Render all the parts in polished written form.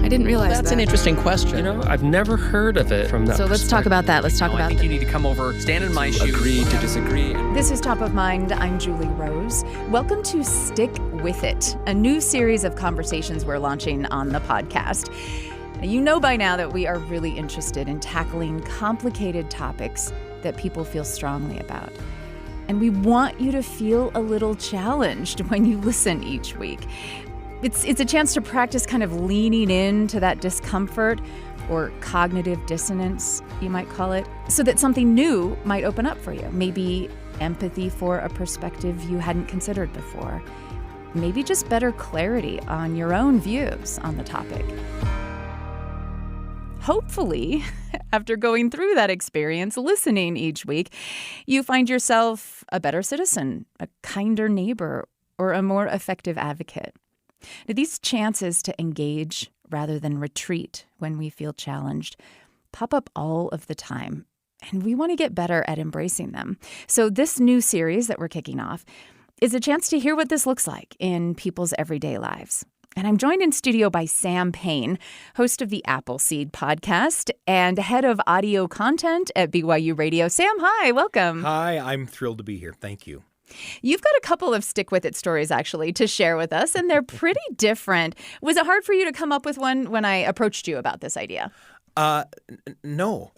I didn't realize That's that. an interesting question. I've never heard of it from that So let's talk about that. Let's talk I about think that. you need to come over, stand in my shoes. Agree to disagree. This is Top of Mind. I'm Julie Rose. Welcome to Stick With It, a new series of conversations we're launching on the podcast. You know by now that we are really interested in tackling complicated topics that people feel strongly about. And we want you to feel a little challenged when you listen each week. It's a chance to practice kind of leaning into that discomfort or cognitive dissonance, you might call it, so that something new might open up for you. Maybe empathy for a perspective you hadn't considered before. Maybe just better clarity on your own views on the topic. Hopefully, after going through that experience, listening each week, you find yourself a better citizen, a kinder neighbor, or a more effective advocate. Now, these chances to engage rather than retreat when we feel challenged pop up all of the time, and we want to get better at embracing them. So this new series that we're kicking off is a chance to hear what this looks like in people's everyday lives. And I'm joined in studio by Sam Payne, host of the Appleseed podcast and head of audio content at BYUradio. Sam, hi, welcome. Hi, I'm thrilled to be here. Thank you. You've got a couple of Stick With It stories, actually, to share with us, and they're pretty different. Was it hard for you to come up with one when I approached you about this idea? No.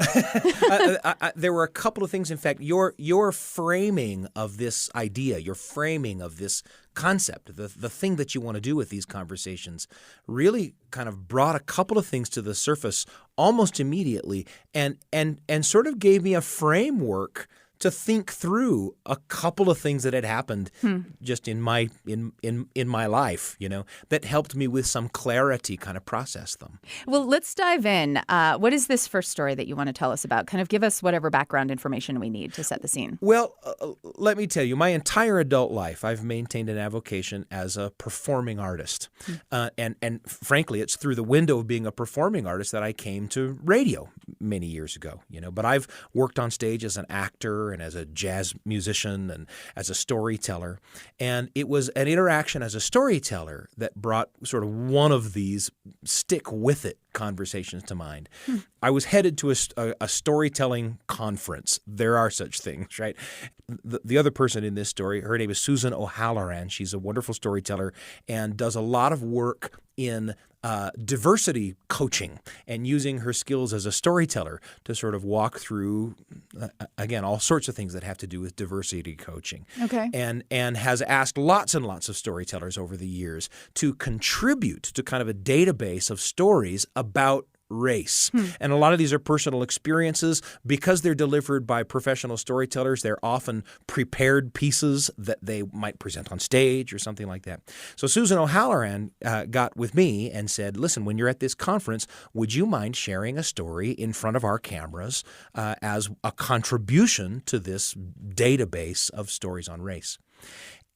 There were a couple of things. In fact, your framing of this idea, your framing of this concept, the thing that you want to do with these conversations really kind of brought a couple of things to the surface almost immediately and sort of gave me a framework to think through a couple of things that had happened just in my life, that helped me with some clarity kind of process them. Well, let's dive in. What is this first story that you want to tell us about? Kind of give us whatever background information we need to set the scene. Well, let me tell you, my entire adult life, I've maintained an avocation as a performing artist. And frankly, it's through the window of being a performing artist that I came to radio many years ago, But I've worked on stage as an actor and as a jazz musician and as a storyteller. And it was an interaction as a storyteller that brought sort of one of these stick with it conversations to mind. I was headed to a storytelling conference. There are such things, right? The other person in this story, her name is Susan O'Halloran. She's a wonderful storyteller and does a lot of work in diversity coaching and using her skills as a storyteller to sort of walk through, again, all sorts of things that have to do with diversity coaching. Okay. And has asked lots and lots of storytellers over the years to contribute to kind of a database of stories about race. And a lot of these are personal experiences. Because they're delivered by professional storytellers, they're often prepared pieces that they might present on stage or something like that. So Susan O'Halloran got with me and said, listen, when you're at this conference, would you mind sharing a story in front of our cameras as a contribution to this database of stories on race?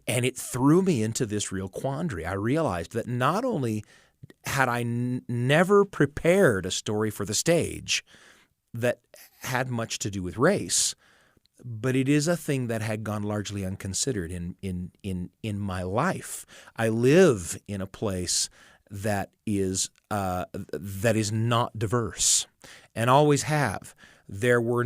And it threw me into this real quandary. I realized that not only had I never prepared a story for the stage that had much to do with race, but it is a thing that had gone largely unconsidered in my life. I live in a place that is not diverse, and always have. There were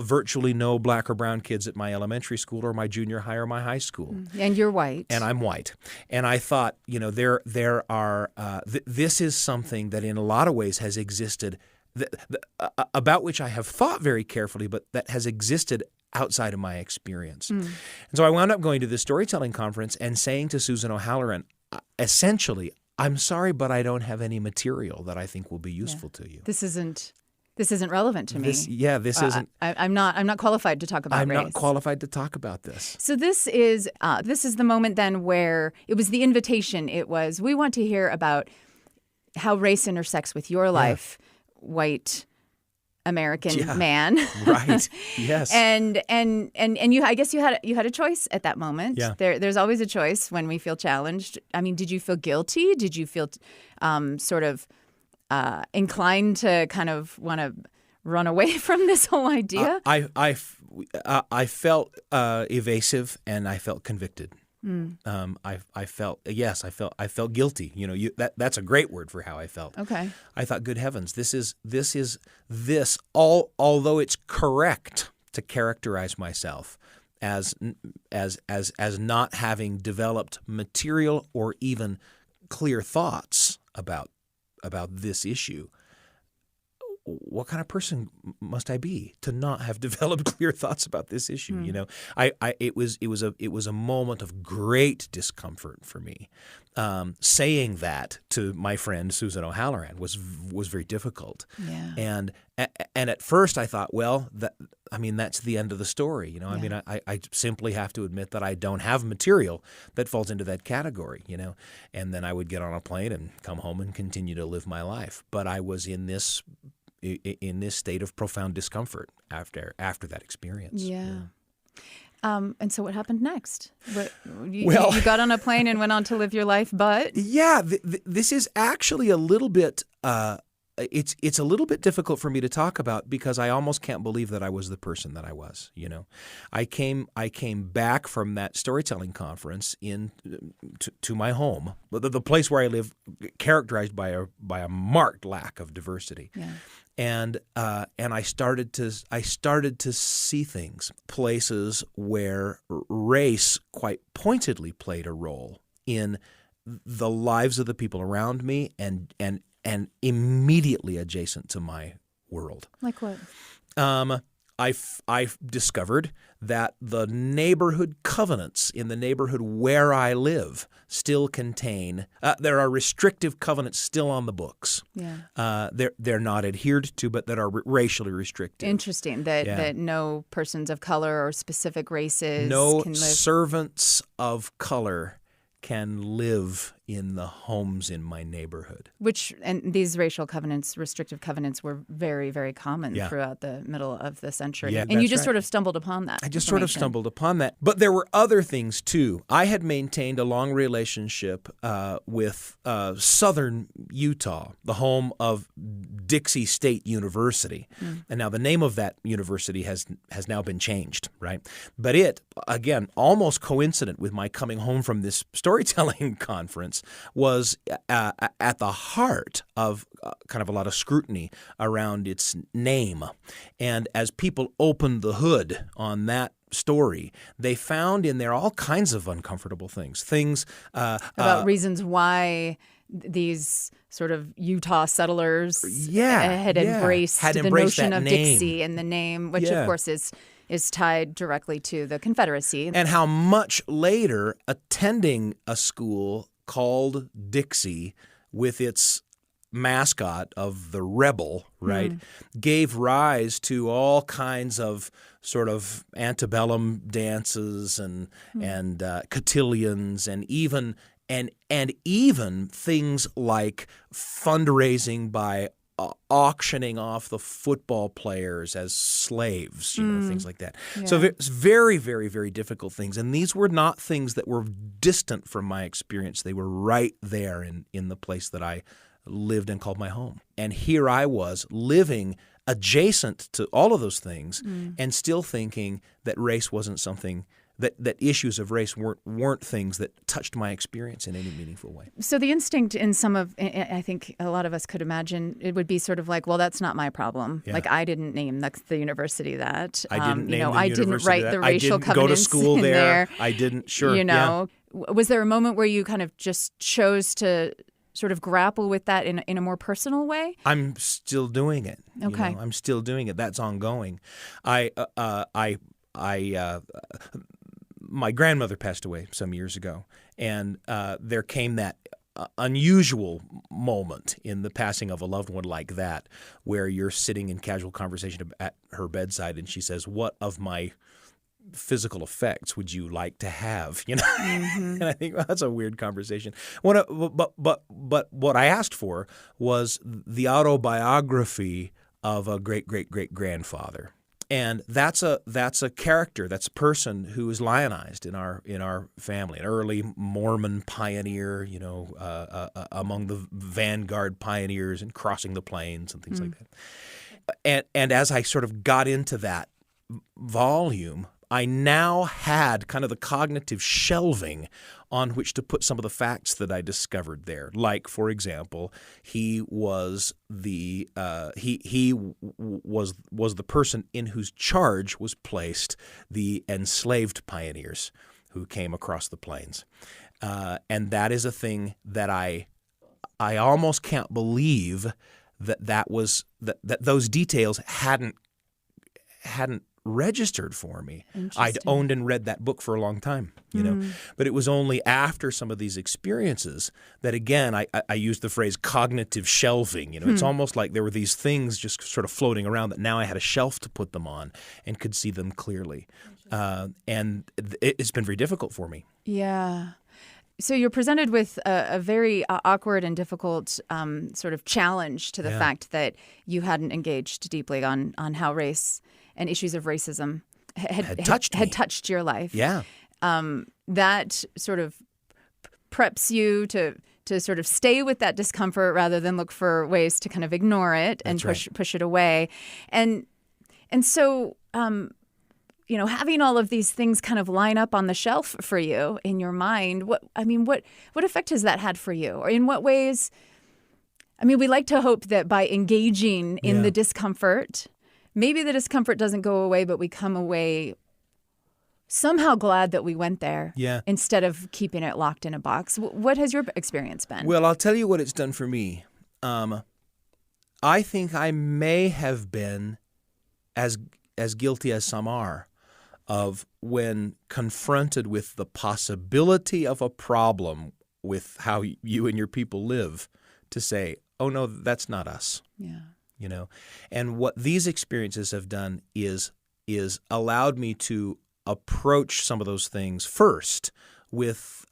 virtually no black or brown kids at my elementary school or my junior high or my high school. And you're white. And I'm white. And I thought, there are this is something that in a lot of ways has existed, about which I have thought very carefully, but that has existed outside of my experience. And so I wound up going to this storytelling conference and saying to Susan O'Halloran, essentially, I'm sorry, but I don't have any material that I think will be useful to you. This isn't relevant to me. This isn't. I'm not qualified to talk about race. I'm not qualified to talk about this. So this is the moment then where it was the invitation. It was, we want to hear about how race intersects with your life, white American man. Right. Yes. And you, I guess you had a choice at that moment. Yeah. There's always a choice when we feel challenged. I mean, did you feel guilty? Did you feel sort of inclined to kind of want to run away from this whole idea? I felt evasive and I felt convicted. I felt guilty. That's a great word for how I felt. Okay. I thought, good heavens, although it's correct to characterize myself as not having developed material or even clear thoughts about this issue. What kind of person must I be to not have developed clear thoughts about this issue? It was a moment of great discomfort for me. Saying that to my friend Susan O'Halloran was very difficult. Yeah. And at first I thought, well, that's the end of the story. I simply have to admit that I don't have material that falls into that category. And then I would get on a plane and come home and continue to live my life. But I was in this state of profound discomfort after that experience. Yeah. And so what happened next? You got on a plane and went on to live your life, but... Yeah, this is actually a little bit... It's a little bit difficult for me to talk about because I almost can't believe that I was the person that I was. I came back from that storytelling conference to my home, the place where I live, characterized by a marked lack of diversity. Yeah. And I started to see things, places where race quite pointedly played a role in the lives of the people around me and immediately adjacent to my world. Like what? I discovered that the neighborhood covenants in the neighborhood where I live still contain. There are restrictive covenants still on the books. Yeah. They're not adhered to, but that are racially restrictive. Interesting that no persons of color or specific races no can live. Servants of color can live in the homes in my neighborhood. And these racial covenants, restrictive covenants, were very, very common throughout the middle of the century. Yeah, and you just sort of stumbled upon that. I just sort of stumbled upon that. But there were other things, too. I had maintained a long relationship with southern Utah, the home of Dixie State University. And now the name of that university has now been changed, right? But it, again, almost coincident with my coming home from this storytelling conference, was at the heart of kind of a lot of scrutiny around its name. And as people opened the hood on that story, they found in there all kinds of uncomfortable things. About reasons why these sort of Utah settlers had embraced the notion of name. Dixie and the name, which of course is tied directly to the Confederacy. And how much later attending a school called Dixie with its mascot of the rebel, right, gave rise to all kinds of sort of antebellum dances and cotillions and even things like fundraising by auctioning off the football players as slaves, things like that. Yeah. So it's very, very, very difficult things. And these were not things that were distant from my experience. They were right there in the place that I lived and called my home. And here I was living adjacent to all of those things and still thinking that race wasn't something that issues of race weren't things that touched my experience in any meaningful way. So the instinct in I think a lot of us could imagine, it would be sort of like, well, that's not my problem. Yeah. Like, I didn't name the university that. I didn't name the university I didn't write that. the racial covenants. I didn't go to school there. I didn't, Was there a moment where you kind of just chose to sort of grapple with that in a more personal way? I'm still doing it. Okay. I'm still doing it. That's ongoing. My grandmother passed away some years ago, and there came that unusual moment in the passing of a loved one like that, where you're sitting in casual conversation at her bedside, and she says, "What of my physical effects would you like to have?" And I think, well, that's a weird conversation. But what I asked for was the autobiography of a great-great-great-grandfather. And that's a character, that's a person who is lionized in our family, an early Mormon pioneer, among the vanguard pioneers and crossing the plains and things like that. And as I sort of got into that volume, I now had kind of the cognitive shelving on which to put some of the facts that I discovered there. Like, for example, he was the was the person in whose charge was placed the enslaved pioneers who came across the plains, and that is a thing that I almost can't believe that those details hadn't registered for me. I'd owned and read that book for a long time, you know, but it was only after some of these experiences that, again, I used the phrase cognitive shelving. You know, it's almost like there were these things just sort of floating around that now I had a shelf to put them on and could see them clearly. And it's been very difficult for me. Yeah. So you're presented with a very awkward and difficult sort of challenge to the fact that you hadn't engaged deeply on how race and issues of racism had touched your life. Yeah. That sort of preps you to sort of stay with that discomfort rather than look for ways to kind of ignore it and push it away. And so you know, having all of these things kind of line up on the shelf for you in your mind, what effect has that had for you? Or in what ways? I mean, we like to hope that by engaging in the discomfort, maybe the discomfort doesn't go away, but we come away somehow glad that we went there instead of keeping it locked in a box. What has your experience been? Well, I'll tell you what it's done for me. I think I may have been as guilty as some are of, when confronted with the possibility of a problem with how you and your people live, to say, oh, no, that's not us. Yeah. You know, and what these experiences have done is allowed me to approach some of those things first with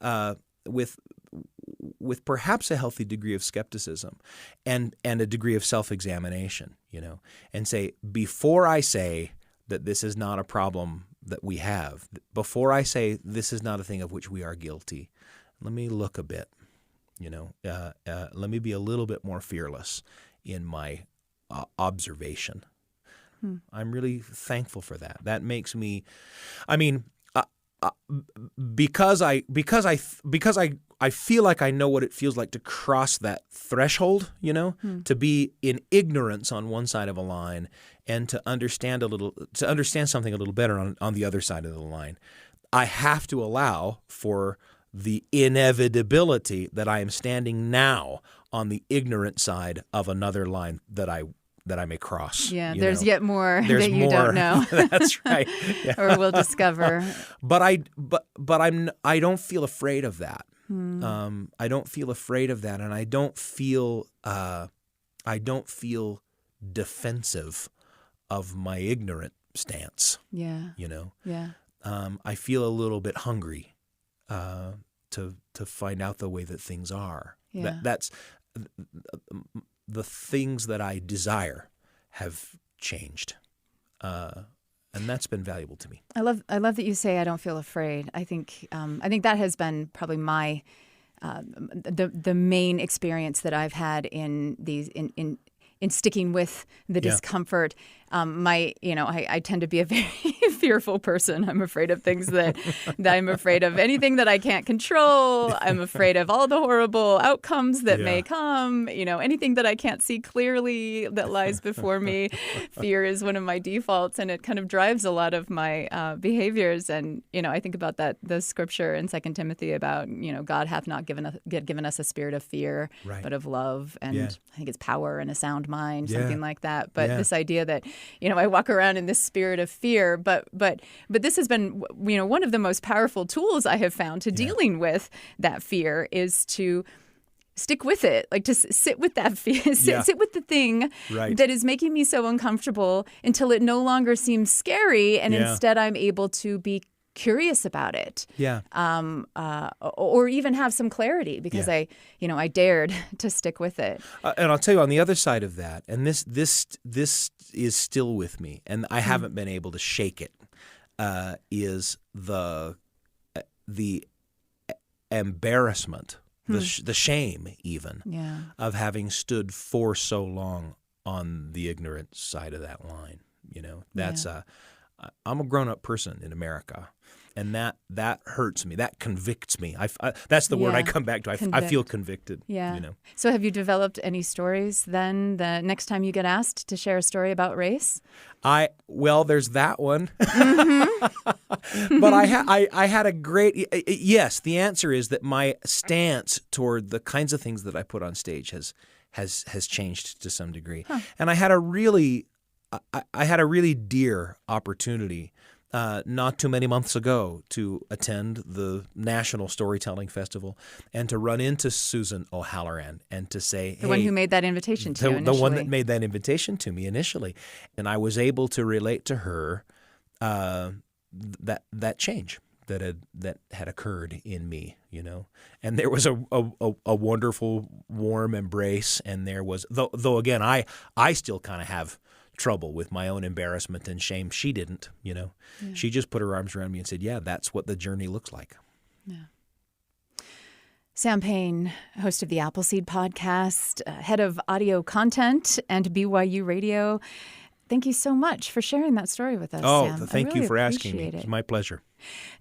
perhaps a healthy degree of skepticism and a degree of self-examination, you know, and say, before I say that this is not a problem that we have, before I say this is not a thing of which we are guilty, let me look a bit, you know, let me be a little bit more fearless in my observation. I'm really thankful for that. That makes me, I mean, because I feel like I know what it feels like to cross that threshold, you know, to be in ignorance on one side of a line and to understand something a little better on the other side of the line. I have to allow for the inevitability that I am standing now on the ignorant side of another line that I may cross. Yeah, there's yet more that you don't know. That's right. Yeah. Or will discover. But I don't feel afraid of that. I don't feel afraid of that, and I don't feel defensive of my ignorant stance. Yeah. You know. Yeah. I feel a little bit hungry to find out the way that things are. Yeah. That's the things that I desire have changed, and that's been valuable to me. I love that you say I don't feel afraid. I think that has been probably my the main experience that I've had in these in sticking with the discomfort. I tend to be a very fearful person. I'm afraid of things that I'm afraid of anything that I can't control. I'm afraid of all the horrible outcomes that may come. You know, anything that I can't see clearly that lies before me. Fear is one of my defaults, and it kind of drives a lot of my behaviors. And I think about the scripture in 2 Timothy about God hath not given us a spirit of fear, but of love, and I think it's power and a sound mind, something like that. But this idea that I walk around in this spirit of fear, but this has been one of the most powerful tools I have found to dealing with that fear is to stick with it, like to sit with that fear, sit with the thing that is making me so uncomfortable until it no longer seems scary, and instead I'm able to be curious about it, or even have some clarity because I dared to stick with it. And I'll tell you, on the other side of that, and this is still with me, and I haven't been able to shake it, is the embarrassment, the shame even of having stood for so long on the ignorant side of that line. That's I'm a grown-up person in America. And that hurts me. That convicts me. That's the word I come back to. I feel convicted. Yeah. You know. So have you developed any stories then the next time you get asked to share a story about race? Well, there's that one. Mm-hmm. But I had a great yes. The answer is that my stance toward the kinds of things that I put on stage has changed to some degree. Huh. And I had a really dear opportunity. Not too many months ago to attend the National Storytelling Festival and to run into Susan O'Halloran and to say, the one who made that invitation to you initially. The one that made that invitation to me initially. And I was able to relate to her that change that had occurred in me, you know. And there was a wonderful, warm embrace. And there was, though again, I still kind of have trouble with my own embarrassment and shame. She didn't, you know. Yeah. She just put her arms around me and said, yeah, that's what the journey looks like. Yeah. Sam Payne, host of the Appleseed podcast, head of audio content and BYUradio. Thank you so much for sharing that story with us, Sam. Thank you for asking me. It's my pleasure.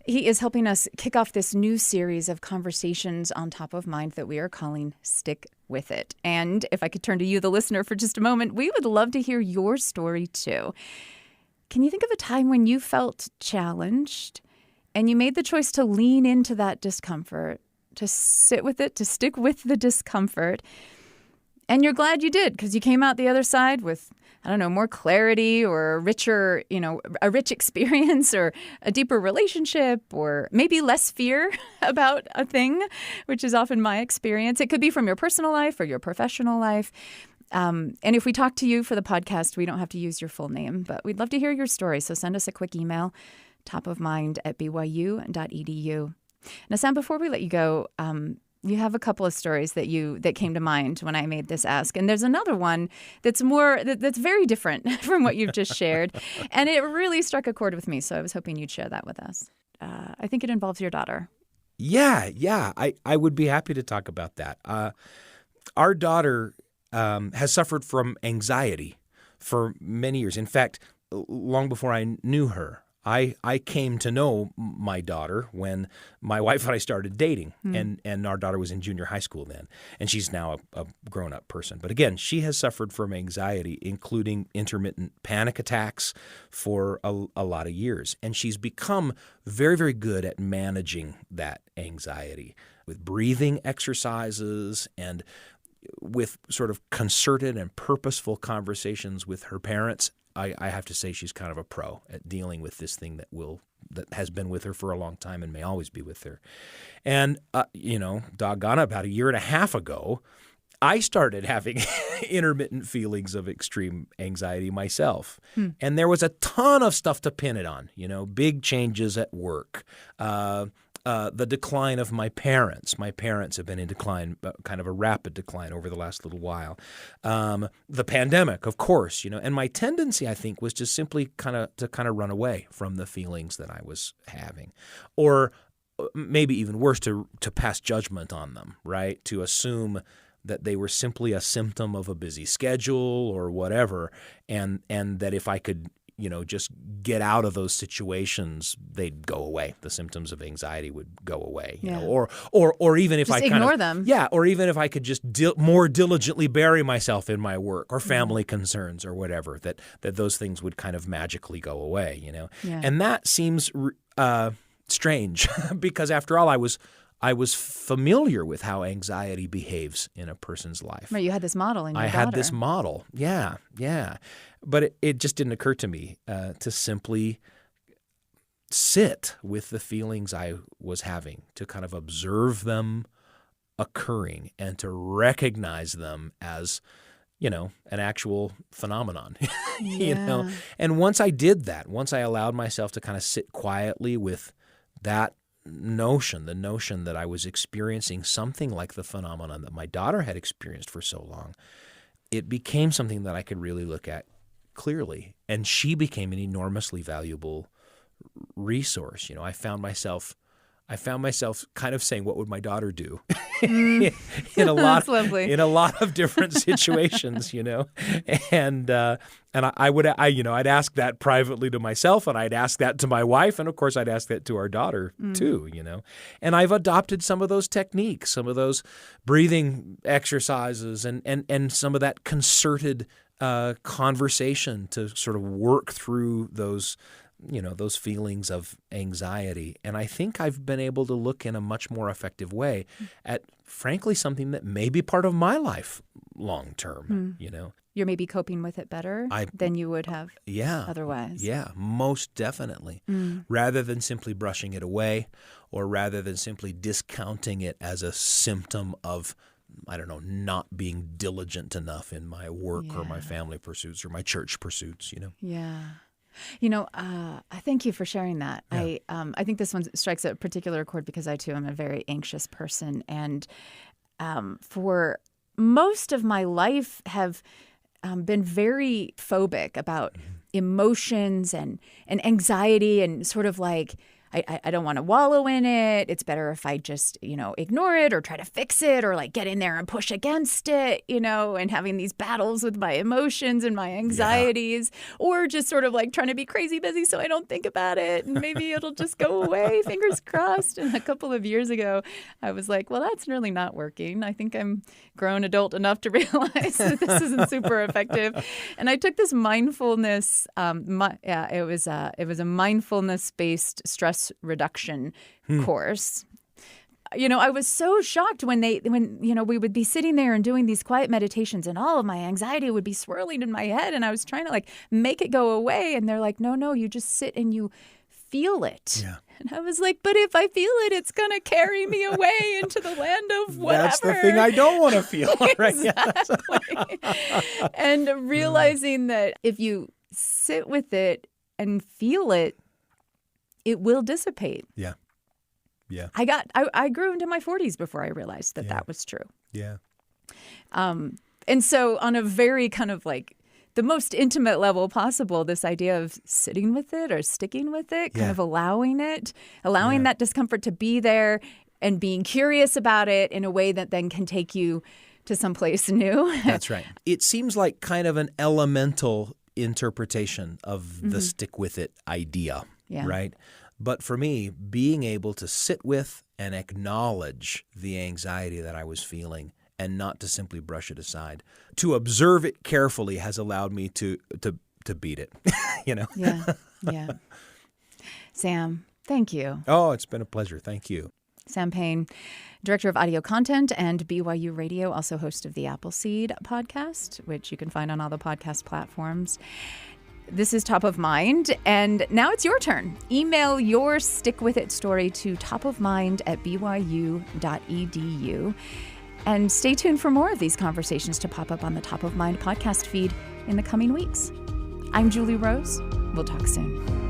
He is helping us kick off this new series of conversations on Top of Mind that we are calling Stick With It. And if I could turn to you, the listener, for just a moment, we would love to hear your story too. Can you think of a time when you felt challenged and you made the choice to lean into that discomfort, to sit with it, to stick with the discomfort, and you're glad you did because you came out the other side with, I don't know, more clarity or a richer, a rich experience or a deeper relationship or maybe less fear about a thing, which is often my experience. It could be from your personal life or your professional life. And if we talk to you for the podcast, we don't have to use your full name, but we'd love to hear your story. So send us a quick email, topofmind@byu.edu. Now, Sam, before we let you go, you have a couple of stories that came to mind when I made this ask. And there's another one that's very different from what you've just shared. And it really struck a chord with me. So I was hoping you'd share that with us. I think it involves your daughter. Yeah. I would be happy to talk about that. Our daughter has suffered from anxiety for many years. In fact, long before I knew her, I came to know my daughter when my wife and I started dating, and our daughter was in junior high school then, and she's now a grown-up person. But again, she has suffered from anxiety, including intermittent panic attacks for a lot of years, and she's become very, very good at managing that anxiety with breathing exercises and with sort of concerted and purposeful conversations with her parents. I have to say she's kind of a pro at dealing with this thing that has been with her for a long time and may always be with her. And, doggone, about a year and a half ago, I started having intermittent feelings of extreme anxiety myself. And there was a ton of stuff to pin it on, big changes at work, the decline of my parents. My parents have been in decline, kind of a rapid decline over the last little while. The pandemic, of course, and my tendency, I think, was just simply kind of run away from the feelings that I was having, or maybe even worse, to pass judgment on them, right? To assume that they were simply a symptom of a busy schedule or whatever, and that if I could just get out of those situations, they'd go away. The symptoms of anxiety would go away, or even if just I ignore them. Yeah, or even if I could just more diligently bury myself in my work or family concerns or whatever, that those things would kind of magically go away, Yeah. And that seems strange because after all, I was familiar with how anxiety behaves in a person's life. Right, you had this model in your daughter. I had this model, yeah. But it just didn't occur to me to simply sit with the feelings I was having, to kind of observe them occurring and to recognize them as, an actual phenomenon, And once I did that, once I allowed myself to kind of sit quietly with that notion, the notion that I was experiencing something like the phenomenon that my daughter had experienced for so long, it became something that I could really look at clearly. And she became an enormously valuable resource. I found myself I found myself kind of saying, what would my daughter do? in a lot of different situations, and I'd ask that privately to myself, and I'd ask that to my wife, and of course I'd ask that to our daughter too, And I've adopted some of those techniques, some of those breathing exercises, and some of that concerted conversation to sort of work through those feelings of anxiety. And I think I've been able to look in a much more effective way at, frankly, something that may be part of my life long term, You're maybe coping with it better than you would have otherwise. Yeah, most definitely. Rather than simply brushing it away, or rather than simply discounting it as a symptom of, not being diligent enough in my work or my family pursuits or my church pursuits, Yeah. I thank you for sharing that. Yeah. I think this one strikes a particular chord because I, too, am a very anxious person. And for most of my life have been very phobic about emotions and anxiety, and sort of like, I don't want to wallow in it. It's better if I just, ignore it or try to fix it, or like get in there and push against it, and having these battles with my emotions and my anxieties, or just sort of like trying to be crazy busy so I don't think about it and maybe it'll just go away, fingers crossed. And a couple of years ago, I was like, well, that's really not working. I think I'm grown adult enough to realize that this isn't super effective. And I took this mindfulness, it was a mindfulness-based stress reduction course. I was so shocked when we would be sitting there and doing these quiet meditations, and all of my anxiety would be swirling in my head, and I was trying to like make it go away, and they're like, no, you just sit and you feel it. Yeah. And I was like, but if I feel it, it's going to carry me away into the land of whatever. That's the thing I don't want to feel. Right? Exactly. And realizing that if you sit with it and feel it, it will dissipate. Yeah. Yeah. I grew into my 40s before I realized that was true. Yeah. And so on a very kind of like the most intimate level possible, this idea of sitting with it or sticking with it, kind of allowing that discomfort to be there and being curious about it in a way that then can take you to someplace new. That's right. It seems like kind of an elemental interpretation of the stick with it idea. Yeah. Right? But for me, being able to sit with and acknowledge the anxiety that I was feeling and not to simply brush it aside, to observe it carefully has allowed me to beat it, Yeah. Sam, thank you. Oh, it's been a pleasure. Thank you. Sam Payne, Director of Audio Content and BYUradio, also host of the Appleseed podcast, which you can find on all the podcast platforms. This is Top of Mind, and now it's your turn. Email your Stick With It story to topofmind@byu.edu. And stay tuned for more of these conversations to pop up on the Top of Mind podcast feed in the coming weeks. I'm Julie Rose. We'll talk soon.